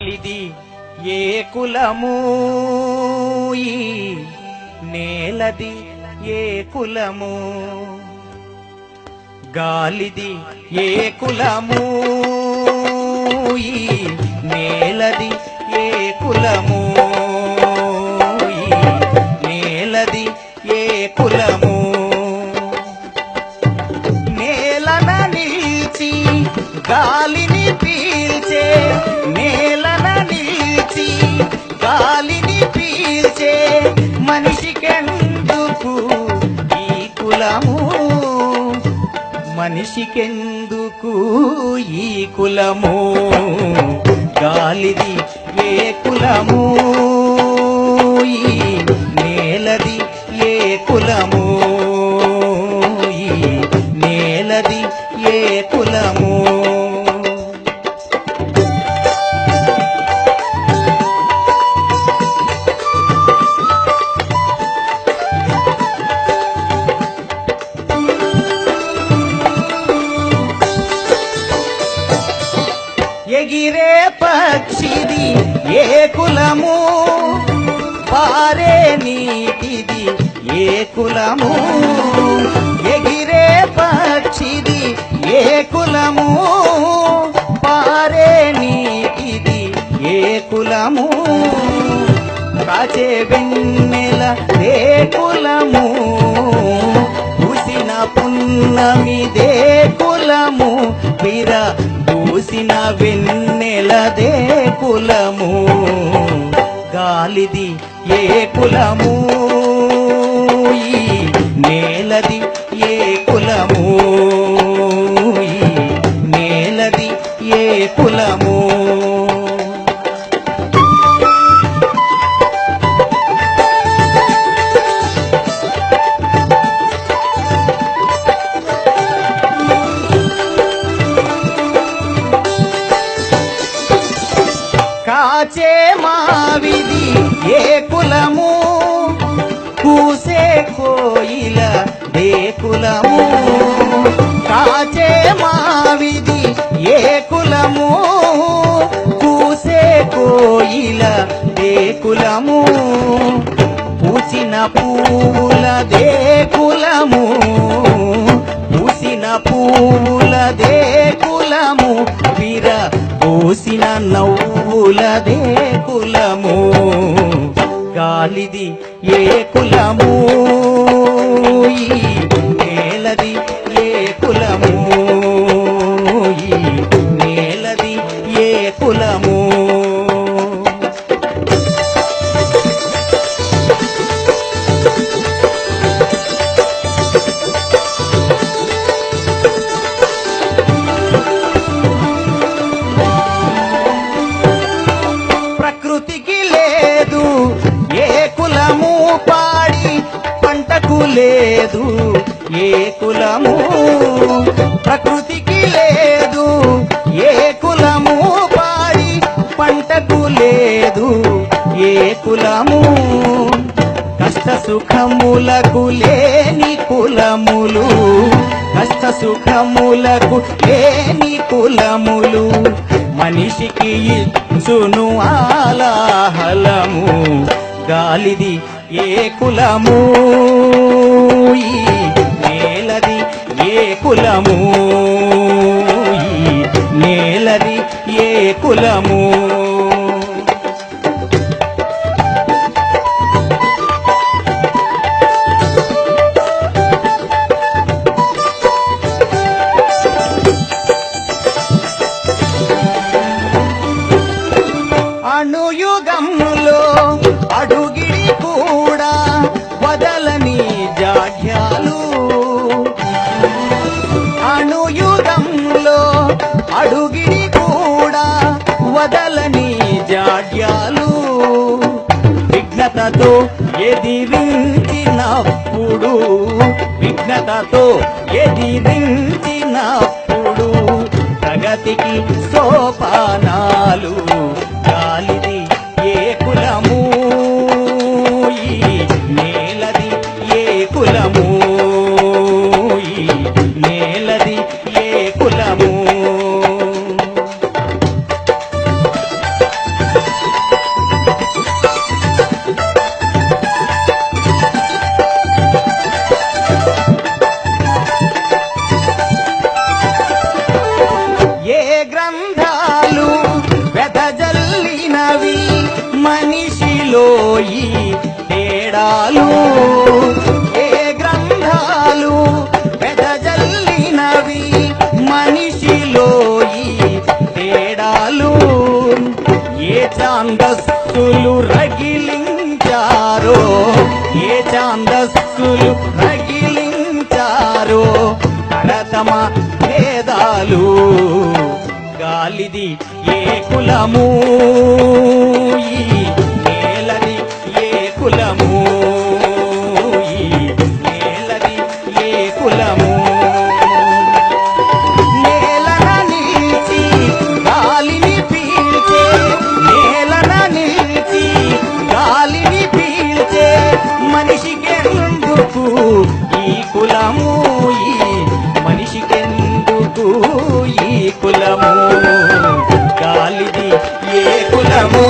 గాలిది ఏ కులము, ఈ నేలది ఏ కులము. గాలిది ఏ కులము, ఈ నేలది ఏ కులము, ఈ నేలది ఏ కులము. నేలన నిలిచి గాలిని పీల్చే, నేలన నిలిచి గాలిని పీల్చే మనిషికెందుకు ఈ కులము, మనిషికెందుకు ఈ కులము. గాలిది ఏ కులము, ఈ నేలది ఏ కులము, ఈ నేలది ఏ కులము. ఎగిరే పక్షిది ఏ కులము, పారే నీటిది ఏ కులము. ఎగిరే పక్షిది ఏ కులము, పారే నీటిది ఏ కులము. కాచే వెన్నెల ఏ కులము, పూసిన పున్నమిదే కులము. పిర పూసిన వెన్నెలదే కులము. గాలిది ఏ కులము, ఈ నేలది ఏ కులము, ఈ నేలది ఏ కులము. కాచే మావిది ఏ కులము, కూసే కోయిల ఏ కులము. కాచే మావిది ఏ కులము, కూసే కోయిల ఏ కులము. పూసిన పూలదే కులము, పూసిన పూలదే కులము. వీర పూసిన నవ్వులదే కులము. గాలిది ఏ కులము, ఈ నేలది ఏ కులము, ఈ నేలది ఏ కులము. ప్రకృతికి లేదు ఏ కులము, పాడి పంటకు లేదు ఏ కులము. ప్రకృతికి లేదు ఏ కులము, పాడి పంటకు లేదు ఏ కులము. కష్ట సుఖములకు లేని కులములు, కష్ట సుఖములకు లేని కులములు. మనిషికి ఇచ్చును ఆలాహలము. గాలిది ఏ కులము, ఈ నేలది ఏ కులము, ఈ నేలది ఏ కులము. అణుయుగంలో అడుగిడి కూడా వదలని జాడ్యాలు, అణుయుగంలో అడుగిడి కూడా వదలని జాడ్యాలు. విఘ్నతతో ఎదిరించినప్పుడు, విఘ్నతతో ఎదిరించినప్పుడు ప్రగతికి సోపానాలు. గాలిది ఏ కులము, ఈ నేలది ఏ కులము, ఈ నేలది ఏ కులము. మనిషిలో ఈ తేడాలు ఏ గ్రంథాలు వెదజల్లినవి మనిషిలో ఈ తేడాలు ఏ ఛాందస్సులు రగిలించారో ఏ ఛాందస్సులు రగిలించారో తరతమ భేదాలు గాలిది ఏ కులము ఈ నేలది ఏ కులము ఈ నేలది ఏ కులము నేలన నిలిచి గాలిని పీల్చే నేలన నిలిచి గాలిని పీల్చే మనిషికెందుకు ఈ కులము ఈ మనిషికెందుకు ఈ కులము గాలిది ఏ కులము